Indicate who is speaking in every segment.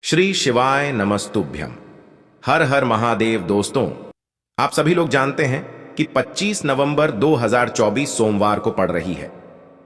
Speaker 1: श्री शिवाय नमस्तुभ्यम। हर हर महादेव। दोस्तों, आप सभी लोग जानते हैं कि 25 नवंबर 2024 सोमवार को पड़ रही है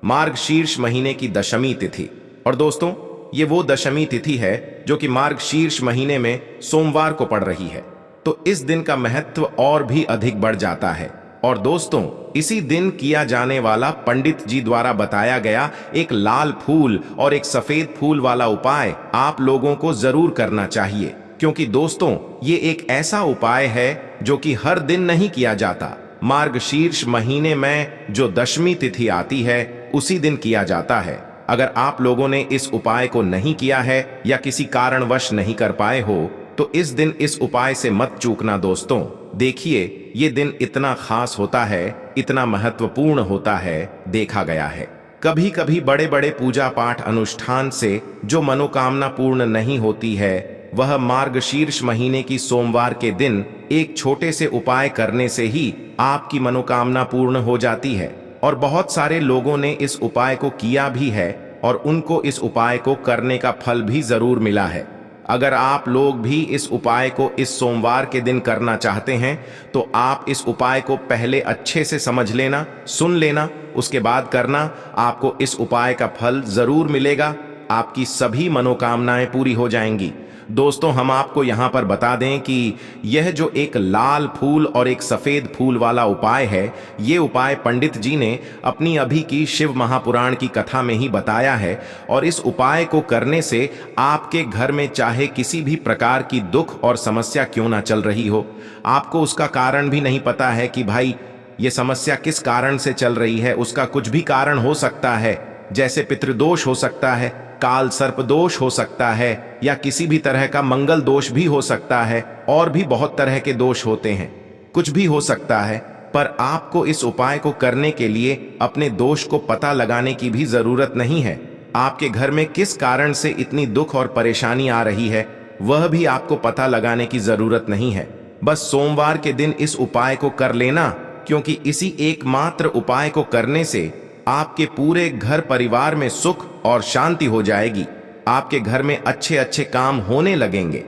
Speaker 1: मार्गशीर्ष महीने की दशमी तिथि। और दोस्तों, ये वो दशमी तिथि है जो कि मार्गशीर्ष महीने में सोमवार को पड़ रही है, तो इस दिन का महत्व और भी अधिक बढ़ जाता है। और दोस्तों, इसी दिन किया जाने वाला पंडित जी द्वारा बताया गया एक लाल फूल और एक सफेद फूल वाला उपाय आप लोगों को जरूर करना चाहिए, क्योंकि दोस्तों ये एक ऐसा उपाय है जो कि हर दिन नहीं किया जाता। मार्गशीर्ष महीने में जो दशमी तिथि आती है उसी दिन किया जाता है। अगर आप लोगों ने इस उपाय को नहीं किया है या किसी कारणवश नहीं कर पाए हो तो इस दिन इस उपाय से मत चूकना। दोस्तों देखिए, ये दिन इतना खास होता है, इतना महत्वपूर्ण होता है। देखा गया है कभी कभी बड़े बड़े पूजा पाठ अनुष्ठान से जो मनोकामना पूर्ण नहीं होती है, वह मार्गशीर्ष महीने की सोमवार के दिन एक छोटे से उपाय करने से ही आपकी मनोकामना पूर्ण हो जाती है। और बहुत सारे लोगों ने इस उपाय को किया भी है और उनको इस उपाय को करने का फल भी जरूर मिला है। अगर आप लोग भी इस उपाय को इस सोमवार के दिन करना चाहते हैं तो आप इस उपाय को पहले अच्छे से समझ लेना, सुन लेना, उसके बाद करना। आपको इस उपाय का फल जरूर मिलेगा, आपकी सभी मनोकामनाएं पूरी हो जाएंगी। दोस्तों, हम आपको यहां पर बता दें कि यह जो एक लाल फूल और एक सफेद फूल वाला उपाय है, ये उपाय पंडित जी ने अपनी अभी की शिव महापुराण की कथा में ही बताया है। और इस उपाय को करने से आपके घर में चाहे किसी भी प्रकार की दुख और समस्या क्यों ना चल रही हो, आपको उसका कारण भी नहीं पता है कि भाई ये समस्या किस कारण से चल रही है, उसका कुछ भी कारण हो सकता है। जैसे पितृदोष हो सकता है, काल सर्प दोष हो सकता है, या किसी भी तरह का मंगल दोष भी हो सकता है, और भी बहुत तरह के दोष होते हैं, कुछ भी हो सकता है। पर आपको इस उपाय को करने के लिए अपने दोष को पता लगाने की भी जरूरत नहीं है। आपके घर में किस कारण से इतनी दुख और परेशानी आ रही है, वह भी आपको पता लगाने की जरूरत नहीं है। बस सोमवार के दिन इस उपाय को कर लेना, क्योंकि इसी एकमात्र उपाय को करने से आपके पूरे घर परिवार में सुख और शांति हो जाएगी। आपके घर में अच्छे अच्छे काम होने लगेंगे।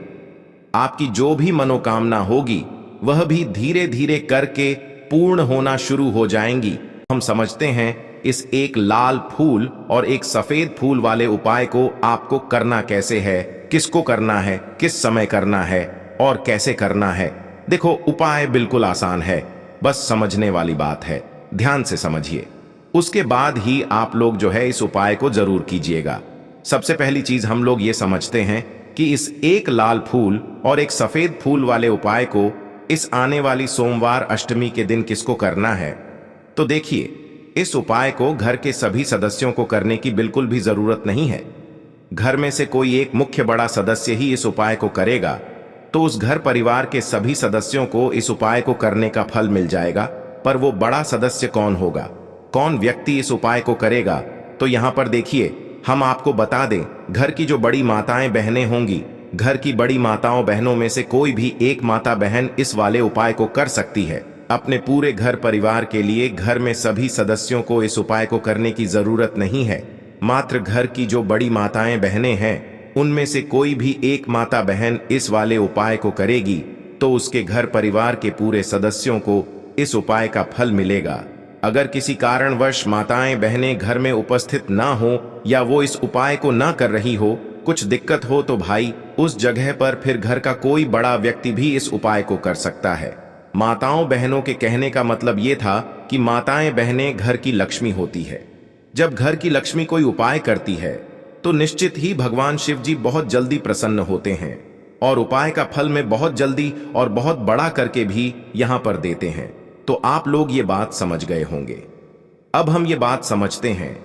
Speaker 1: आपकी जो भी मनोकामना होगी वह भी धीरे धीरे करके पूर्ण होना शुरू हो जाएंगी। हम समझते हैं इस एक लाल फूल और एक सफेद फूल वाले उपाय को आपको करना कैसे है, किसको करना है, किस समय करना है और कैसे करना है। देखो, उपाय बिल्कुल आसान है, बस समझने वाली बात है। ध्यान से समझिए, उसके बाद ही आप लोग जो है इस उपाय को जरूर कीजिएगा। सबसे पहली चीज हम लोग ये समझते हैं कि इस एक लाल फूल और एक सफेद फूल वाले उपाय को इस आने वाली सोमवार अष्टमी के दिन किसको करना है। तो देखिए, इस उपाय को घर के सभी सदस्यों को करने की बिल्कुल भी जरूरत नहीं है। घर में से कोई एक मुख्य बड़ा सदस्य ही इस उपाय को करेगा तो उस घर परिवार के सभी सदस्यों को इस उपाय को करने का फल मिल जाएगा। पर वो बड़ा सदस्य कौन होगा, कौन व्यक्ति इस उपाय को करेगा, तो यहां पर देखिए, हम आपको बता दें, घर की जो बड़ी माताएं बहनें होंगी, घर की बड़ी माताओं बहनों में से कोई भी एक माता बहन इस वाले उपाय को कर सकती है। अपने पूरे घर परिवार के लिए घर में सभी सदस्यों को इस उपाय को करने की जरूरत नहीं है। मात्र घर की जो बड़ी माताएं बहनें हैं उनमें से कोई भी एक माता बहन इस वाले उपाय को करेगी तो उसके घर परिवार के पूरे सदस्यों को इस उपाय का फल मिलेगा। अगर किसी कारणवश माताएं बहनें घर में उपस्थित ना हो या वो इस उपाय को ना कर रही हो, कुछ दिक्कत हो, तो भाई उस जगह पर फिर घर का कोई बड़ा व्यक्ति भी इस उपाय को कर सकता है। माताओं बहनों के कहने का मतलब ये था कि माताएं बहनें घर की लक्ष्मी होती है। जब घर की लक्ष्मी कोई उपाय करती है तो निश्चित ही भगवान शिव जी बहुत जल्दी प्रसन्न होते हैं और उपाय का फल में बहुत जल्दी और बहुत बड़ा करके भी यहां पर देते हैं। तो आप लोग ये बात समझ गए होंगे। अब हम ये बात समझते हैं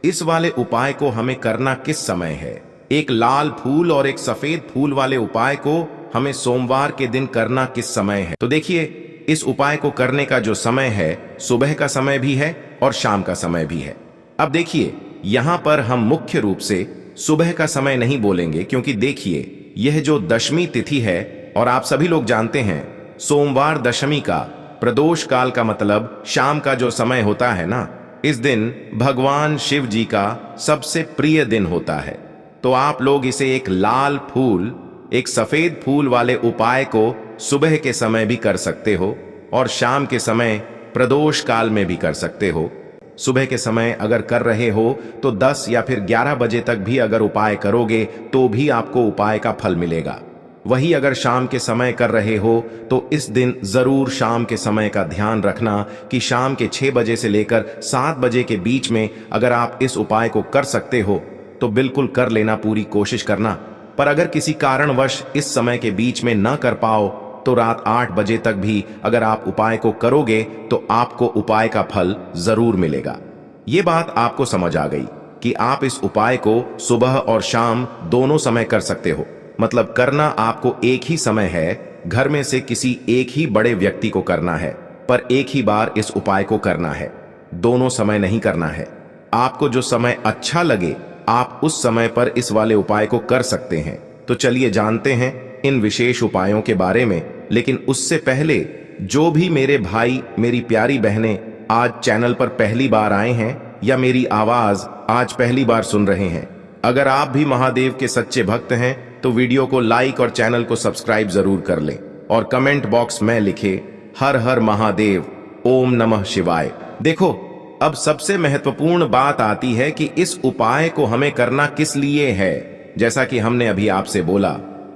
Speaker 1: इस वाले उपाय को हमें करना किस समय है। एक लाल फूल और एक सफेद फूल वाले उपाय को हमें सोमवार के दिन करना किस समय है। तो देखिए, इस उपाय को करने का जो समय है, सुबह का समय भी है और शाम का समय भी है। अब देखिए, यहां पर हम मुख्य रूप से सुबह का समय नहीं बोलेंगे, क्योंकि देखिए, यह जो दशमी तिथि है और आप सभी लोग जानते हैं सोमवार दशमी का प्रदोष काल का मतलब शाम का जो समय होता है ना, इस दिन भगवान शिव जी का सबसे प्रिय दिन होता है। तो आप लोग इसे एक लाल फूल, एक सफेद फूल वाले उपाय को सुबह के समय भी कर सकते हो और शाम के समय प्रदोष काल में भी कर सकते हो। सुबह के समय अगर कर रहे हो तो 10 या फिर 11 बजे तक भी अगर उपाय करोगे तो भी आपको उपाय का फल मिलेगा। वही अगर शाम के समय कर रहे हो तो इस दिन जरूर शाम के समय का ध्यान रखना कि शाम के 6 बजे से लेकर 7 बजे के बीच में अगर आप इस उपाय को कर सकते हो तो बिल्कुल कर लेना, पूरी कोशिश करना। पर अगर किसी कारणवश इस समय के बीच में ना कर पाओ तो रात 8 बजे तक भी अगर आप उपाय को करोगे तो आपको उपाय का फल जरूर मिलेगा। ये बात आपको समझ आ गई कि आप इस उपाय को सुबह और शाम दोनों समय कर सकते हो। मतलब करना आपको एक ही समय है, घर में से किसी एक ही बड़े व्यक्ति को करना है, पर एक ही बार इस उपाय को करना है, दोनों समय नहीं करना है। आपको जो समय अच्छा लगे आप उस समय पर इस वाले उपाय को कर सकते हैं। तो चलिए जानते हैं इन विशेष उपायों के बारे में। लेकिन उससे पहले जो भी मेरे भाई मेरी प्यारी बहनें आज चैनल पर पहली बार आए हैं या मेरी आवाज आज पहली बार सुन रहे हैं, अगर आप भी महादेव के सच्चे भक्त हैं तो वीडियो को लाइक और चैनल को सब्सक्राइब जरूर कर लें और कमेंट बॉक्स में लिखे हर हर महादेव, ओम नमः शिवाय। देखो, अब सबसे महत्वपूर्ण बात आती है कि इस उपाय को हमें करना किस लिए है। जैसा कि हमने अभी आपसे बोला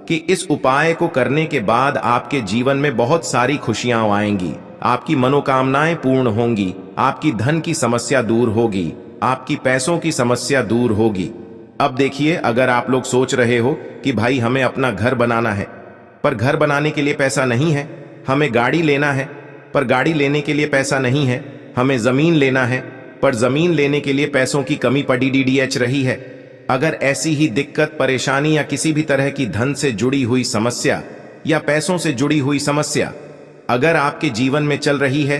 Speaker 1: कि इस उपाय को करने के बाद आपके जीवन में बहुत सारी खुशियां आएंगी, आपकी मनोकामनाएं पूर्ण होंगी, आपकी धन की समस्या दूर होगी, आपकी पैसों की समस्या दूर होगी। अब देखिए, अगर आप लोग सोच रहे हो कि भाई हमें अपना घर बनाना है पर घर बनाने के लिए पैसा नहीं है, हमें गाड़ी लेना है पर गाड़ी लेने के लिए पैसा नहीं है, हमें जमीन लेना है पर जमीन लेने के लिए पैसों की कमी पड़ी डीडीएच रही है। अगर ऐसी ही दिक्कत, परेशानी या किसी भी तरह की धन से जुड़ी हुई समस्या या पैसों से जुड़ी हुई समस्या अगर आपके जीवन में चल रही है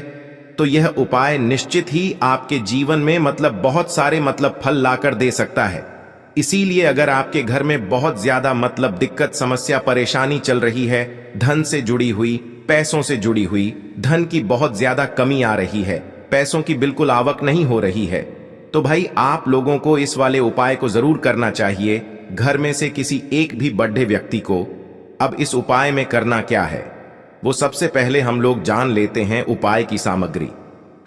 Speaker 1: तो यह उपाय निश्चित ही आपके जीवन में बहुत सारे फल लाकर दे सकता है। इसीलिए अगर आपके घर में बहुत ज्यादा दिक्कत, समस्या, परेशानी चल रही है, धन से जुड़ी हुई, पैसों से जुड़ी हुई, धन की बहुत ज्यादा कमी आ रही है, पैसों की बिल्कुल आवक नहीं हो रही है, तो भाई आप लोगों को इस वाले उपाय को जरूर करना चाहिए, घर में से किसी एक भी बड़े व्यक्ति को। अब इस उपाय में करना क्या है, वो सबसे पहले हम लोग जान लेते हैं उपाय की सामग्री।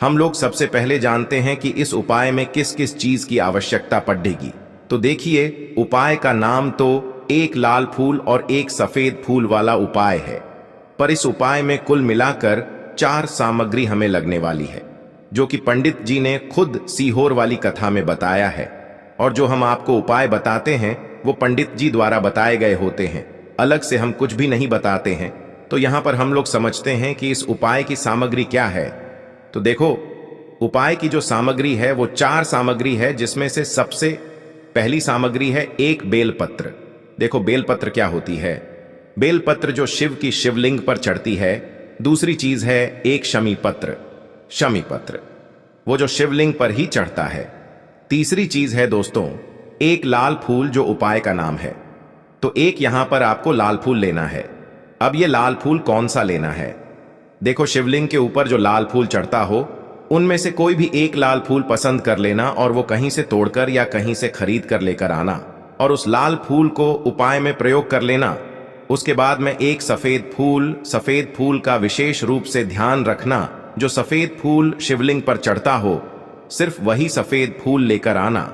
Speaker 1: हम लोग सबसे पहले जानते हैं कि इस उपाय में किस किस चीज की आवश्यकता पड़ेगी। तो देखिए, उपाय का नाम तो एक लाल फूल और एक सफेद फूल वाला उपाय है, पर इस उपाय में कुल मिलाकर 4 सामग्री हमें लगने वाली है, जो कि पंडित जी ने खुद सीहोर वाली कथा में बताया है। और जो हम आपको उपाय बताते हैं वो पंडित जी द्वारा बताए गए होते हैं, अलग से हम कुछ भी नहीं बताते हैं। तो यहां पर हम लोग समझते हैं कि इस उपाय की सामग्री क्या है। तो देखो, उपाय की जो सामग्री है वो 4 सामग्री है, जिसमें से सबसे पहली सामग्री है एक बेलपत्र। देखो, बेलपत्र क्या होती है? बेलपत्र जो शिव की शिवलिंग पर चढ़ती है। दूसरी चीज है एक शमी पत्र, शमी पत्र वो जो शिवलिंग पर ही चढ़ता है। तीसरी चीज है दोस्तों एक लाल फूल, जो उपाय का नाम है। तो एक यहां पर आपको लाल फूल लेना है। अब ये लाल फूल कौन सा लेना है? देखो, शिवलिंग के ऊपर जो लाल फूल चढ़ता हो उनमें से कोई भी एक लाल फूल पसंद कर लेना और वो कहीं से तोड़कर या कहीं से खरीद कर लेकर आना और उस लाल फूल को उपाय में प्रयोग कर लेना। उसके बाद में एक सफेद फूल का विशेष रूप से ध्यान रखना। जो सफेद फूल शिवलिंग पर चढ़ता हो सिर्फ वही सफेद फूल लेकर आना,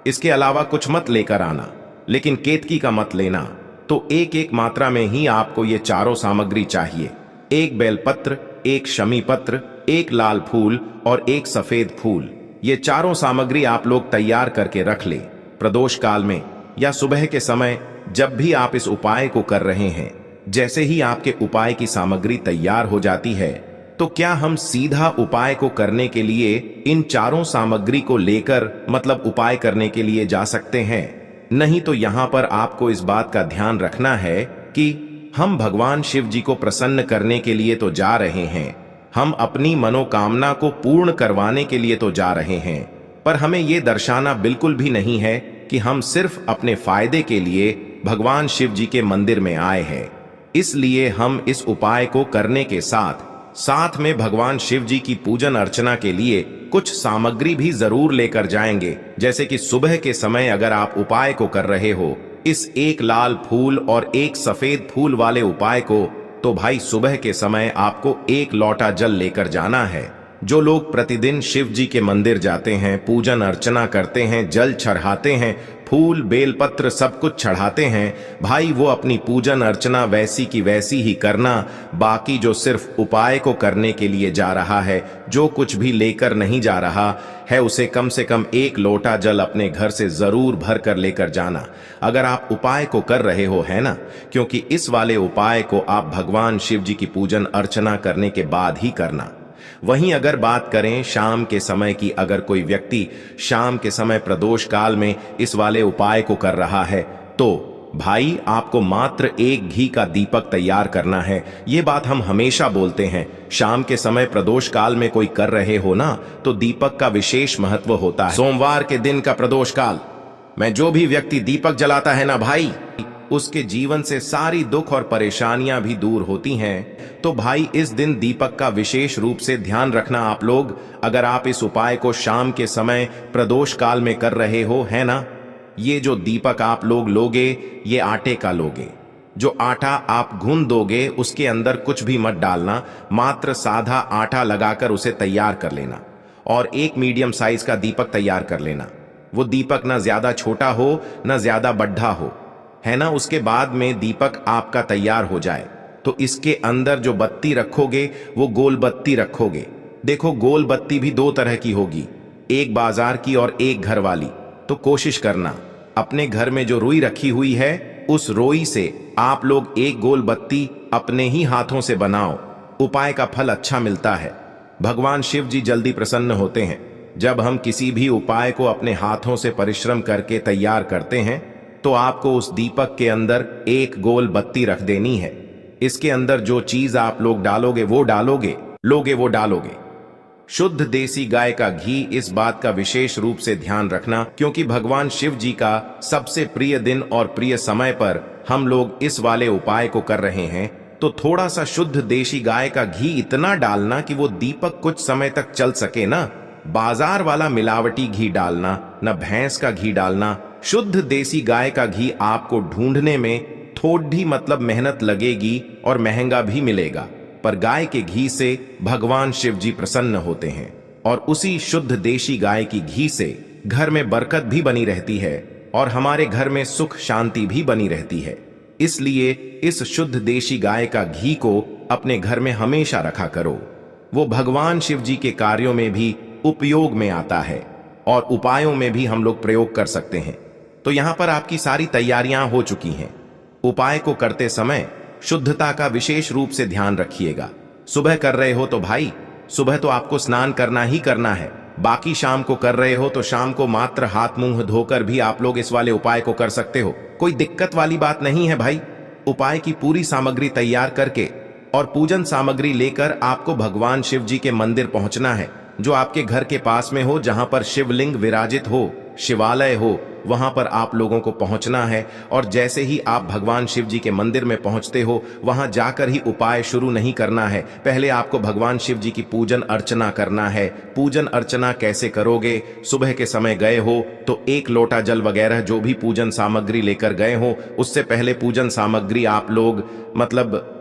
Speaker 1: इसके अलावा कुछ मत लेकर आना, लेकिन केतकी का मत लेना। तो एक एक मात्रा में ही आपको ये चारों सामग्री चाहिए, एक बेलपत्र, एक शमी पत्र, एक लाल फूल और एक सफेद फूल। ये चारों सामग्री आप लोग तैयार करके रख ले। प्रदोष काल में या सुबह के समय जब भी आप इस उपाय को कर रहे हैं, जैसे ही आपके उपाय की सामग्री तैयार हो जाती है तो क्या हम सीधा उपाय को करने के लिए इन चारों सामग्री को लेकर उपाय करने के लिए जा सकते हैं? नहीं, तो यहां पर आपको इस बात का ध्यान रखना है कि हम भगवान शिव जी को प्रसन्न करने के लिए तो जा रहे हैं, हम अपनी मनोकामना को पूर्ण करवाने के लिए तो जा रहे हैं, पर हमें यह दर्शाना बिल्कुल भी नहीं है कि हम सिर्फ अपने फायदे के लिए भगवान शिव जी के मंदिर में आए हैं। इसलिए हम इस उपाय को करने के साथ साथ में भगवान शिव जी की पूजन अर्चना के लिए कुछ सामग्री भी जरूर लेकर जाएंगे। जैसे कि सुबह के समय अगर आप उपाय को कर रहे हो, इस एक लाल फूल और एक सफेद फूल वाले उपाय को, तो भाई सुबह के समय आपको एक लोटा जल लेकर जाना है। जो लोग प्रतिदिन शिव जी के मंदिर जाते हैं, पूजन अर्चना करते हैं, जल चढ़ाते हैं, फूल बेलपत्र सब कुछ चढ़ाते हैं, भाई वो अपनी पूजन अर्चना वैसी की वैसी ही करना। बाकी जो सिर्फ उपाय को करने के लिए जा रहा है, जो कुछ भी लेकर नहीं जा रहा है, उसे कम से कम एक लोटा जल अपने घर से जरूर भर कर लेकर जाना। अगर आप उपाय को कर रहे हो, है ना, क्योंकि इस वाले उपाय को आप भगवान शिव जी की पूजन अर्चना करने के बाद ही करना। वहीं अगर बात करें शाम के समय की, अगर कोई व्यक्ति शाम के समय प्रदोष काल में इस वाले उपाय को कर रहा है, तो भाई आपको मात्र एक घी का दीपक तैयार करना है। ये बात हम हमेशा बोलते हैं, शाम के समय प्रदोष काल में कोई कर रहे हो ना, तो दीपक का विशेष महत्व होता है। सोमवार के दिन का प्रदोष काल में जो भी व्यक्ति दीपक जलाता है ना भाई, उसके जीवन से सारी दुख और परेशानियां भी दूर होती हैं। तो भाई इस दिन दीपक का विशेष रूप से ध्यान रखना आप लोग। अगर आप इस उपाय को शाम के समय प्रदोष काल में कर रहे हो, है ना, ये जो दीपक आप लोग लोगे, ये आटे का लोगे। जो आटा आप गूंद दोगे उसके अंदर कुछ भी मत डालना, मात्र सादा आटा लगाकर उसे तैयार कर लेना और एक मीडियम साइज का दीपक तैयार कर लेना। वो दीपक ना ज्यादा छोटा हो ना ज्यादा बड्ढा हो, है ना। उसके बाद में दीपक आपका तैयार हो जाए तो इसके अंदर जो बत्ती रखोगे वो गोल बत्ती रखोगे। देखो गोल बत्ती भी दो तरह की होगी, एक बाजार की और एक घर वाली। तो कोशिश करना अपने घर में जो रुई रखी हुई है, उस रुई से आप लोग एक गोल बत्ती अपने ही हाथों से बनाओ। उपाय का फल अच्छा मिलता है। भगवान शिव जी जल्दी प्रसन्न होते हैं जब हम किसी भी उपाय को अपने हाथों से परिश्रम करके तैयार करते हैं। तो आपको उस दीपक के अंदर एक गोल बत्ती रख देनी है। इसके अंदर जो चीज आप लोग डालोगे वो डालोगे। शुद्ध देसी गाय का घी, इस बात का विशेष रूप से ध्यान रखना, क्योंकि भगवान शिव जी का सबसे प्रिय दिन और प्रिय समय पर हम लोग इस वाले उपाय को कर रहे हैं। तो थोड़ा सा शुद्ध देसी गाय का घी इतना डालना कि वो दीपक कुछ समय तक चल सके ना। बाजार वाला मिलावटी घी डालना, न भैंस का घी डालना। शुद्ध देसी गाय का घी आपको ढूंढने में थोड़ी मतलब मेहनत लगेगी और महंगा भी मिलेगा, पर गाय के घी से भगवान शिव जी प्रसन्न होते हैं और उसी शुद्ध देसी गाय की घी से घर में बरकत भी बनी रहती है और हमारे घर में सुख शांति भी बनी रहती है। इसलिए इस शुद्ध देसी गाय का घी को अपने घर में हमेशा रखा करो। वो भगवान शिव जी के कार्यों में भी उपयोग में आता है और उपायों में भी हम लोग प्रयोग कर सकते हैं। तो यहां पर आपकी सारी तैयारियां हो चुकी हैं। उपाय को करते समय शुद्धता का विशेष रूप से ध्यान रखिएगा। सुबह कर रहे हो तो भाई सुबह तो आपको स्नान करना ही करना है। बाकी शाम को कर रहे हो तो शाम को मात्र हाथ मुंह धोकर भी आप लोग इस वाले उपाय को कर सकते हो। कोई दिक्कत वाली बात नहीं है भाई। उपाय की पूरी सामग्री तैयार करके और पूजन सामग्री लेकर आपको भगवान शिव जी के मंदिर पहुंचना है, जो आपके घर के पास में हो, जहां पर शिवलिंग विराजित हो, शिवालय हो, वहां पर आप लोगों को पहुंचना है। और जैसे ही आप भगवान शिव जी के मंदिर में पहुंचते हो, वहां जाकर ही उपाय शुरू नहीं करना है। पहले आपको भगवान शिव जी की पूजन अर्चना करना है। पूजन अर्चना कैसे करोगे? सुबह के समय गए हो तो एक लोटा जल वगैरह जो भी पूजन सामग्री लेकर गए हो, उससे पहले पूजन सामग्री आप लोग मतलब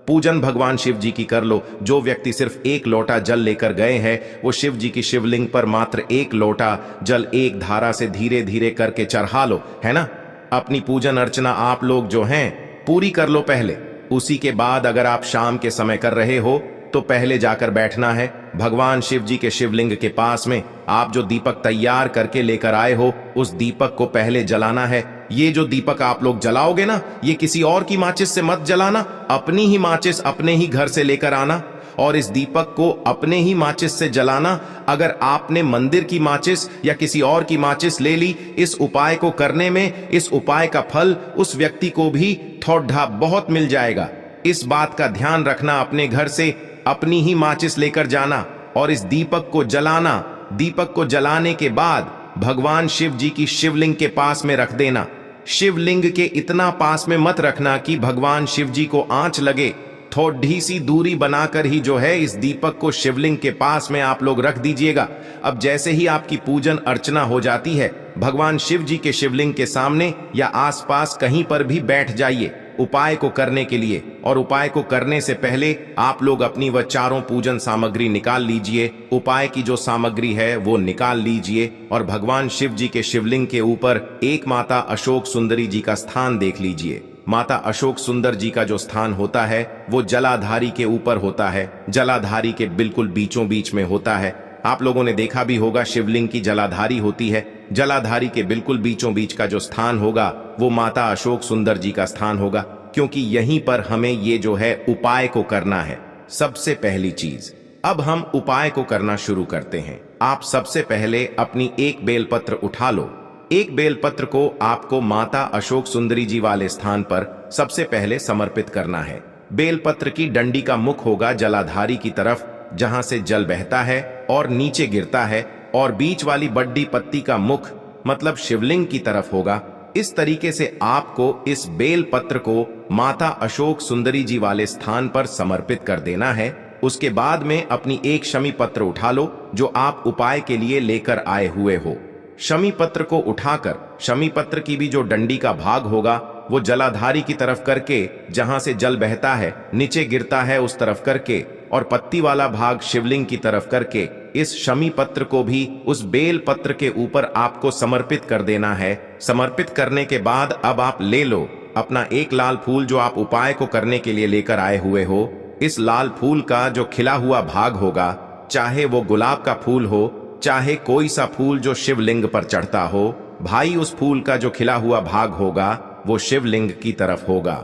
Speaker 1: पूजन भगवान शिव जी की कर लो। जो व्यक्ति सिर्फ एक लोटा जल लेकर गए हैं, वो शिव जी की शिवलिंग पर मात्र एक लोटा जल एक धारा से धीरे धीरे करके चढ़ा लो, है ना। अपनी पूजन अर्चना आप लोग जो हैं पूरी कर लो पहले। उसी के बाद अगर आप शाम के समय कर रहे हो तो पहले जाकर बैठना है भगवान शिव जी के शिवलिंग के पास में। आप जो दीपक तैयार करके लेकर आए हो, उस दीपक को पहले जलाना है। ये जो दीपक आप लोग जलाओगे ना, ये किसी और की माचिस से मत जलाना, अपनी ही माचिस अपने ही घर से लेकर आना और इस दीपक को अपने ही माचिस से जलाना। अगर आपने मंदिर की माचिस या किसी और की माचिस ले ली इस उपाय को करने में, इस उपाय का फल उस व्यक्ति को भी थोड़ा बहुत मिल जाएगा। इस बात का ध्यान रखना, अपने घर से अपनी ही माचिस लेकर जाना और इस दीपक को जलाना। दीपक को जलाने के बाद भगवान शिव जी की शिवलिंग के पास में रख देना। शिवलिंग के इतना पास में मत रखना कि भगवान शिव जी को आंच लगे, थोड़ी सी दूरी बनाकर ही जो है इस दीपक को शिवलिंग के पास में आप लोग रख दीजिएगा। अब जैसे ही आपकी पूजन अर्चना हो जाती है, भगवान शिव जी के शिवलिंग के सामने या आसपास कहीं पर भी बैठ जाइए उपाय को करने के लिए। और उपाय को करने से पहले आप लोग अपनी वह चारों पूजन सामग्री निकाल लीजिए। उपाय की जो सामग्री है वो निकाल लीजिए और भगवान शिव जी के शिवलिंग के ऊपर एक माता अशोक सुंदरी जी का स्थान देख लीजिए। माता अशोक सुंदर जी का जो स्थान होता है वो जलाधारी के ऊपर होता है, जलाधारी के बिल्कुल बीचों बीच में होता है। आप लोगों ने देखा भी होगा शिवलिंग की जलाधारी होती है। जलाधारी के बिल्कुल बीचों बीच का जो स्थान होगा वो माता अशोक सुंदर जी का स्थान होगा, क्योंकि यहीं पर हमें ये जो है उपाय को करना है। सबसे पहली चीज, अब हम उपाय को करना शुरू करते हैं। आप सबसे पहले अपनी एक बेलपत्र उठा लो। एक बेलपत्र को आपको माता अशोक सुंदरी जी वाले स्थान पर सबसे पहले समर्पित करना है। बेलपत्र की डंडी का मुख होगा जलाधारी की तरफ, जहां से जल बहता है और नीचे गिरता है, और बीच वाली बड्डी पत्ती का मुख मतलब शिवलिंग की तरफ होगा। इस तरीके से आपको इस बेल पत्र को माता अशोक सुंदरी जी वाले स्थान पर समर्पित कर देना है। उसके बाद में अपनी एक शमी पत्र उठा लो जो आप उपाय के लिए लेकर आए हुए हो। शमी पत्र को उठाकर शमी पत्र की भी जो डंडी का भाग होगा वो जलाधारी की तरफ करके, जहां से जल बहता है नीचे गिरता है उस तरफ करके, और पत्ती वाला भाग शिवलिंग की तरफ करके इस शमी पत्र को भी उस बेल पत्र के ऊपर आपको समर्पित कर देना है। समर्पित करने के बाद अब आप ले लो अपना एक लाल फूल जो आप उपाय को करने के लिए लेकर आए हुए हो। इस लाल फूल का जो खिला हुआ भाग होगा, चाहे वो गुलाब का फूल हो, चाहे कोई सा फूल जो शिवलिंग पर चढ़ता हो, भाई उस फूल का जो खिला हुआ भाग होगा वो शिवलिंग की तरफ होगा।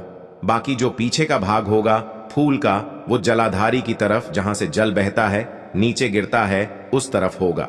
Speaker 1: बाकी जो पीछे का भाग होगा फूल का वो जलाधारी की तरफ, जहां से जल बहता है नीचे गिरता है उस तरफ होगा।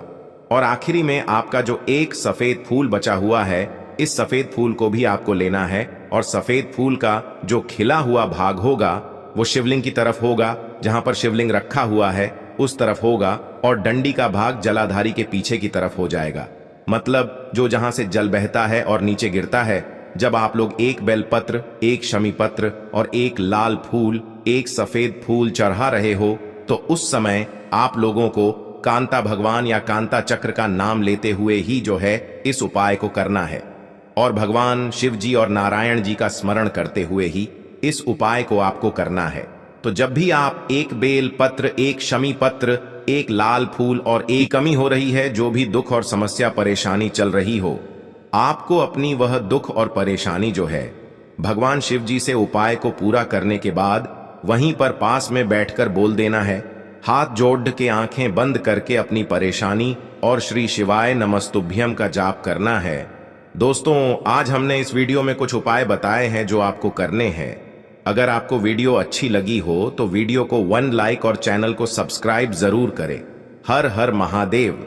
Speaker 1: और आखिरी में आपका जो एक सफेद फूल बचा हुआ है, इस सफेद फूल को भी आपको लेना है और सफेद फूल का जो खिला हुआ भाग होगा वो शिवलिंग की तरफ होगा, जहां पर शिवलिंग रखा हुआ है उस तरफ होगा, और डंडी का भाग जलाधारी के पीछे की तरफ हो जाएगा। मतलब जो जहां से जल बहता है और नीचे गिरता है। जब आप लोग एक बेलपत्र, एक शमी पत्र और एक लाल फूल, एक सफेद फूल चढ़ा रहे हो, तो उस समय आप लोगों को कांता भगवान या कांता चक्र का नाम लेते हुए ही जो है इस उपाय को करना है, और भगवान शिव जी और नारायण जी का स्मरण करते हुए ही इस उपाय को आपको करना है। तो जब भी आप एक बेल पत्र, एक शमी पत्र, एक लाल फूल और एक कमी हो रही है, जो भी दुख और समस्या परेशानी चल रही हो, आपको अपनी वह दुख और परेशानी जो है भगवान शिव जी से उपाय को पूरा करने के बाद वहीं पर पास में बैठकर बोल देना है। हाथ जोड़ के आंखें बंद करके अपनी परेशानी और श्री शिवाय नमस्तुभ्यम का जाप करना है। दोस्तों, आज हमने इस वीडियो में कुछ उपाय बताए हैं जो आपको करने हैं। अगर आपको वीडियो अच्छी लगी हो तो वीडियो को 1 लाइक और चैनल को सब्सक्राइब जरूर करें। हर हर महादेव।